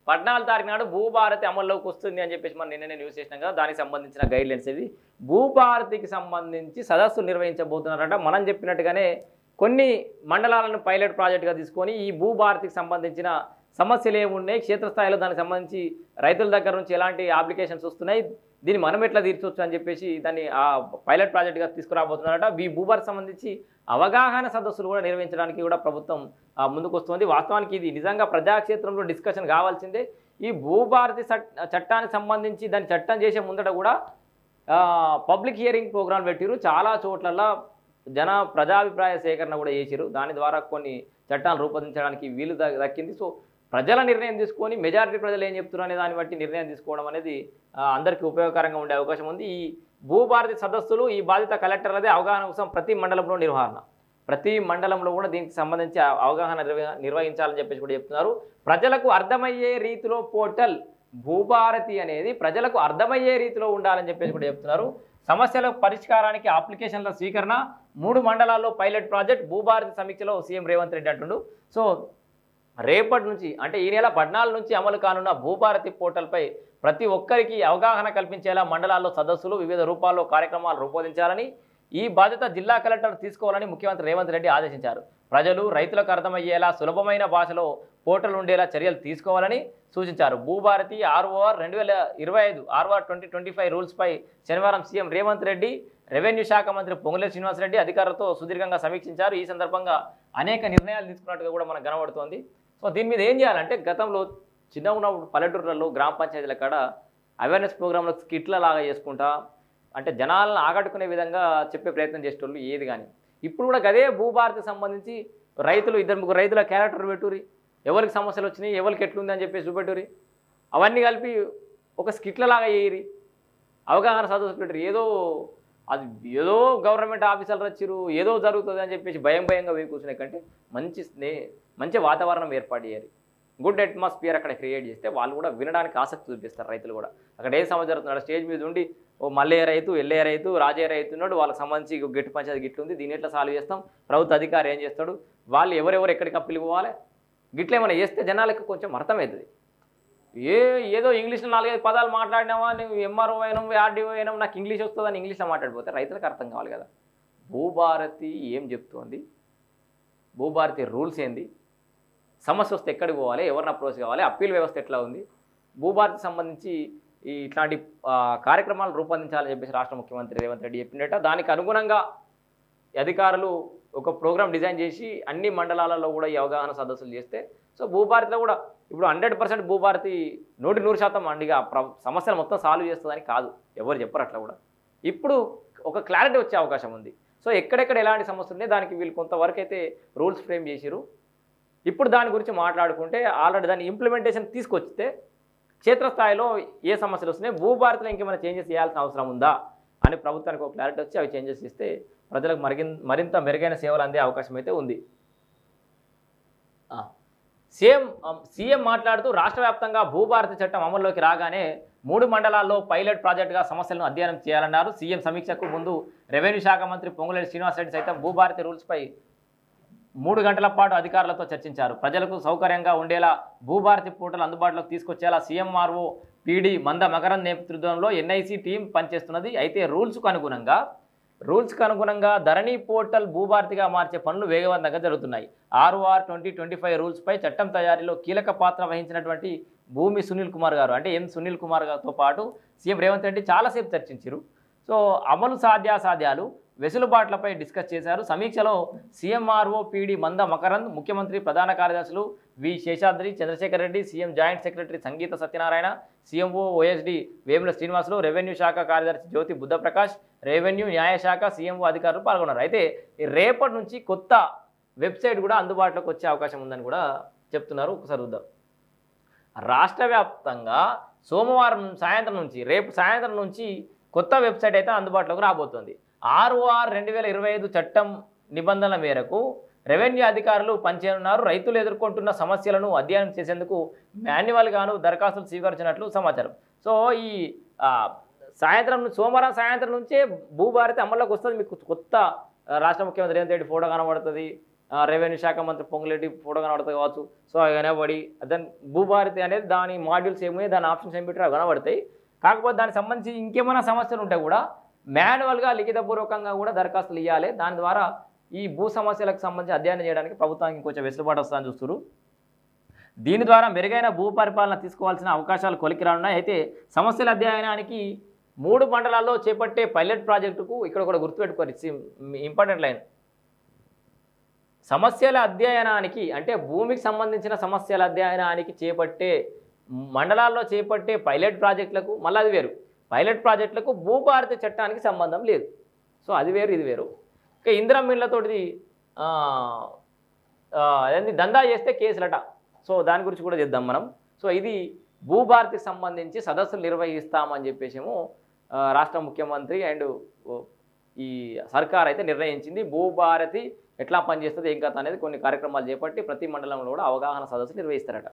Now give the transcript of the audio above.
14 తారీఖు నాడు భూభారతి అమల్లోకి వస్తుంది అని చెప్పేసి మనం నిన్ననే న్యూస్ చేసినాం కదా. దానికి సంబంధించిన గైడ్లైన్స్ ఇది. భూభారతికి సంబంధించి సదస్సు నిర్వహించబోతున్నారట. మనం చెప్పినట్టుగానే కొన్ని మండలాలను పైలట్ ప్రాజెక్టుగా తీసుకొని ఈ భూభారతికి సంబంధించిన సమస్యలు ఏమున్నాయి, క్షేత్రస్థాయిలో దానికి సంబంధించి రైతుల దగ్గర నుంచి ఎలాంటి అప్లికేషన్స్ వస్తున్నాయి, దీన్ని మనం ఎట్లా తీర్చవచ్చు అని చెప్పేసి దాన్ని ఆ పైలట్ ప్రాజెక్టుగా తీసుకురాబోతున్నారట. ఈ భూభారతి సంబంధించి అవగాహన సదస్సులు కూడా నిర్వహించడానికి కూడా ప్రభుత్వం ముందుకు వస్తుంది. వాస్తవానికి ఇది నిజంగా ప్రజాక్షేత్రంలో డిస్కషన్ కావాల్సిందే. ఈ భూభారతి చట్టానికి సంబంధించి దాన్ని చట్టం చేసే ముందట కూడా పబ్లిక్ హియరింగ్ ప్రోగ్రాం పెట్టిరు. చాలా చోట్ల ప్రజాభిప్రాయ సేకరణ కూడా చేసిరు. దాని ద్వారా కొన్ని చట్టాలు రూపొందించడానికి వీలు దక్కింది. సో ప్రజల నిర్ణయం తీసుకొని మెజారిటీ ప్రజలు ఏం చెప్తున్నారు అనే దాన్ని బట్టి నిర్ణయం తీసుకోవడం అనేది అందరికీ ఉపయోగకరంగా ఉండే అవకాశం ఉంది. ఈ భూభారతి సదస్సులు ఈ బాధిత కలెక్టర్లదే అవగాహన కోసం ప్రతి మండలంలో నిర్వహణ, ప్రతి మండలంలో కూడా దీనికి సంబంధించి అవగాహన నిర్వహించాలని చెప్పేసి కూడా చెప్తున్నారు. ప్రజలకు అర్థమయ్యే రీతిలో పోర్టల్ భూభారతి అనేది ప్రజలకు అర్థమయ్యే రీతిలో ఉండాలని చెప్పేసి కూడా చెప్తున్నారు. సమస్యల పరిష్కారానికి అప్లికేషన్ల స్వీకరణ, 3 మండలాల్లో పైలట్ ప్రాజెక్ట్, భూభారతి సమీక్షలో సీఎం రేవంత్ రెడ్డి అంటుండు. సో రేపటి నుంచి అంటే ఈ నెల 14 నుంచి అమలు కానున్న భూభారతి పోర్టల్పై ప్రతి ఒక్కరికి అవగాహన కల్పించేలా మండలాల్లో సదస్సులు, వివిధ రూపాల్లో కార్యక్రమాలు రూపొందించాలని ఈ బాధ్యత జిల్లా కలెక్టర్ తీసుకోవాలని ముఖ్యమంత్రి రేవంత్ రెడ్డి ఆదేశించారు. ప్రజలు, రైతులకు అర్థమయ్యేలా సులభమైన భాషలో పోర్టల్ ఉండేలా చర్యలు తీసుకోవాలని సూచించారు. భూభారతి ROR 2025 ROR 2025 రూల్స్పై శనివారం సీఎం రేవంత్ రెడ్డి, రెవెన్యూ శాఖ మంత్రి పొంగులేటి శ్రీనివాసరెడ్డి అధికారులతో సుదీర్ఘంగా సమీక్షించారు. ఈ సందర్భంగా అనేక నిర్ణయాలు తీసుకున్నట్టుగా కూడా మనకు కనబడుతోంది. సో దీని మీద ఏం చేయాలంటే గతంలో చిన్న ఉన్నప్పుడు పల్లెటూర్లలో గ్రామ పంచాయతీల కాడ అవేర్నెస్ ప్రోగ్రాంలో స్కిట్ల లాగా చేసుకుంటా అంటే జనాలను ఆకట్టుకునే విధంగా చెప్పే ప్రయత్నం చేసేటోళ్ళు ఏది కానీ. ఇప్పుడు కూడా అదే భూభారతికి సంబంధించి రైతులు 2-3 రైతుల క్యారెక్టర్ పెట్టురి, ఎవరికి సమస్యలు వచ్చినాయి, ఎవరికి ఎట్లుంది అని చెప్పేసి చూపెట్టురి, అవన్నీ కలిపి ఒక స్కిట్ల లాగా చేయరి, అవగాహన సదస్సు పెట్టరు. ఏదో గవర్నమెంట్ ఆఫీసర్లు వచ్చిరు, ఏదో జరుగుతుంది అని చెప్పేసి భయంగా వేయి కూర్చునే కంటే మంచి వాతావరణం ఏర్పాటు చేయాలి. గుడ్ అట్మాస్ఫియర్ అక్కడ క్రియేట్ చేస్తే వాళ్ళు కూడా వినడానికి ఆసక్తి చూపిస్తారు. రైతులు కూడా అక్కడ ఏ సమస్య జరుగుతున్నాడు స్టేజ్ మీద ఉండి ఓ మల్లయ్య రైతు, ఎల్లయ్య రైతు, రాజయ్య రైతు ఉన్నాడు, వాళ్ళకి సంబంధించి గట్టి పంచాయతీ గిట్లు ఉంది, దీన్ని ఎట్లా సాల్వ్ చేస్తాం, ప్రభుత్వ అధికారి ఏం చేస్తాడు, వాళ్ళు ఎవరెవరు ఎక్కడికి అప్పీలు పోవాలి, గిట్ల ఏమైనా చేస్తే జనాలకు కొంచెం అర్థమవుతుంది. ఏదో ఇంగ్లీష్లో 4-5 పదాలు మాట్లాడినావా, నువ్వు ఎంఆర్ఓ అయినాం, ఆర్డీఓ అయినాం, నాకు ఇంగ్లీష్ వస్తుందని ఇంగ్లీష్లో మాట్లాడిపోతే రైతులకు అర్థం కావాలి కదా. భూభారతి ఏం చెప్తోంది, భూభారతి రూల్స్ ఏంది, సమస్య వస్తే ఎక్కడికి పోవాలి, ఎవరిని అప్రోచ్ కావాలి, అప్పీల్ వ్యవస్థ ఎట్లా ఉంది, భూభారతికి సంబంధించి ఇట్లాంటి కార్యక్రమాలు రూపొందించాలని చెప్పేసి రాష్ట్ర ముఖ్యమంత్రి రేవంత్ రెడ్డి చెప్పిండట. దానికి అనుగుణంగా అధికారులు ఒక ప్రోగ్రామ్ డిజైన్ చేసి అన్ని మండలాలలో కూడా ఈ అవగాహన సదస్సులు చేస్తే సో భూభారతిలో కూడా ఇప్పుడు 100% భూభారతి 100% అండిగా సమస్యలు మొత్తం సాల్వ్ చేస్తుందని కాదు, ఎవరు చెప్పరు అట్లా కూడా. ఇప్పుడు ఒక క్లారిటీ వచ్చే అవకాశం ఉంది. సో ఎక్కడెక్కడ ఎలాంటి సమస్యలు ఉన్నాయి దానికి వీళ్ళు కొంతవరకు అయితే రూల్స్ ఫ్రేమ్ చేసిరు. ఇప్పుడు దాని గురించి మాట్లాడుకుంటే ఆల్రెడీ దాన్ని ఇంప్లిమెంటేషన్ తీసుకొచ్చితే క్షేత్రస్థాయిలో ఏ సమస్యలు వస్తున్నాయి, భూభారతిలో ఇంకేమైనా చేంజెస్ చేయాల్సిన అవసరం ఉందా అని ప్రభుత్వానికి ఒక క్లారిటీ వచ్చి అవి చేంజెస్ ఇస్తే ప్రజలకు మరింత మెరుగైన సేవలు అందే అవకాశం అయితే ఉంది. సీఎం మాట్లాడుతూ రాష్ట్ర వ్యాప్తంగా భూభారతి చట్టం అమల్లోకి రాగానే 3 మండలాల్లో పైలట్ ప్రాజెక్టుగా సమస్యలను అధ్యయనం చేయాలన్నారు. సీఎం సమీక్షకు ముందు రెవెన్యూ శాఖ మంత్రి పొంగులేటి శ్రీనివాసరెడ్డి సైతం భూభారతి రూల్స్పై 3 గంటల పాటు అధికారులతో చర్చించారు. ప్రజలకు సౌకర్యంగా ఉండేలా భూభారతి పోర్టల్ అందుబాటులోకి తీసుకొచ్చేలా సీఎంఆర్ఓ పీడీ మంద మకరంద్ నేతృత్వంలో ఎన్ఐసి టీం పనిచేస్తున్నది. అయితే రూల్స్కు అనుగుణంగా ధరణి పోర్టల్ భూభారతిగా మార్చే పనులు వేగవంతంగా జరుగుతున్నాయి. ROR 2025 రూల్స్పై చట్టం తయారీలో కీలక పాత్ర వహించినటువంటి భూమి సునీల్ కుమార్ గారు అంటే సునీల్ కుమార్ గారితో పాటు సీఎం రేవంత్ రెడ్డి చాలాసేపు చర్చించారు. సో అమలు సాధ్యాసాధ్యాలు వెసులుబాట్లపై డిస్కస్ చేశారు. సమీక్షలో సీఎంఆర్ఓ పీడీ మంద మకరంద్, ముఖ్యమంత్రి ప్రధాన కార్యదర్శులు V Seshadri, Chandrasekhar Reddy, CM joint secretary Sangeetha Satyanarayana, CMO OSD Vemula Srinivasulu, revenue శాఖ కార్యదర్శి జ్యోతి బుద్ధప్రకాష్, రెవెన్యూ న్యాయశాఖ సీఎంఓ అధికారులు పాల్గొన్నారు. అయితే రేపటి నుంచి కొత్త వెబ్సైట్ కూడా అందుబాటులోకి వచ్చే అవకాశం ఉందని కూడా చెప్తున్నారు. ఒకసారి చూద్దాం. రాష్ట్ర వ్యాప్తంగా సోమవారం సాయంత్రం నుంచి రేపు సాయంత్రం నుంచి కొత్త వెబ్సైట్ అయితే అందుబాటులోకి రాబోతోంది. ROR 2025 చట్టం నిబంధనల మేరకు రెవెన్యూ అధికారులు పనిచేయనున్నారు. రైతులు ఎదుర్కొంటున్న సమస్యలను అధ్యయనం చేసేందుకు మాన్యువల్గాను దరఖాస్తులు స్వీకరించినట్లు సమాచారం. సో ఈ సోమవారం సాయంత్రం నుంచే భూభారతి అమల్లోకి వస్తుంది. మీకు కొత్త రాష్ట్ర ముఖ్యమంత్రి రేవంత్ రెడ్డి ఫోటో కనబడుతుంది, రెవెన్యూ శాఖ మంత్రి పొంగులేటి ఫోటో కనబడుతుంది కావచ్చు. సో అవి కనబడి దాని భూభారతి అనేది దాని మాడ్యూల్స్ ఏమో దాని ఆప్షన్స్ ఏమి పెట్టారు అవి కనబడతాయి. కాకపోతే దానికి సంబంధించి ఇంకేమైనా సమస్యలు ఉంటే కూడా మాన్యువల్గా లిఖితపూర్వకంగా కూడా దరఖాస్తులు ఇవ్వాలి. దాని ద్వారా ఈ భూ సమస్యలకు సంబంధించి అధ్యయనం చేయడానికి ప్రభుత్వానికి కొంచెం వెసులుబాటు వస్తుందని చూస్తారు. దీని ద్వారా మెరుగైన భూ పరిపాలన తీసుకోవాల్సిన అవకాశాలు కొలికి రానున్నాయి. అయితే సమస్యల అధ్యయనానికి 3 మండలాల్లో చేపట్టే పైలట్ ప్రాజెక్టుకు ఇక్కడ కూడా గుర్తుపెట్టుకోవాలి, ఇంపార్టెంట్ లైన్. సమస్యల అధ్యయనానికి అంటే భూమికి సంబంధించిన సమస్యల అధ్యయనానికి చేపట్టే మండలాల్లో చేపట్టే పైలట్ ప్రాజెక్టులకు మళ్ళీ అది వేరు. పైలట్ ప్రాజెక్టులకు భూభారతి చట్టానికి సంబంధం లేదు. సో అది వేరు ఇది వేరు. ఇక ఇందిరమ్మ ఇళ్లతోటి అదేంటి దందా చేస్తే కేసులట. సో దాని గురించి కూడా చేద్దాం మనం. సో ఇది భూభారతికి సంబంధించి సదస్సులు నిర్వహిస్తామని చెప్పేసేమో రాష్ట్ర ముఖ్యమంత్రి అండ్ ఈ సర్కార్ అయితే నిర్ణయించింది. భూభారతి ఎట్లా పనిచేస్తుంది ఏం కథ అనేది కొన్ని కార్యక్రమాలు చేపట్టి ప్రతి మండలంలో కూడా అవగాహన సదస్సులు నిర్వహిస్తారట.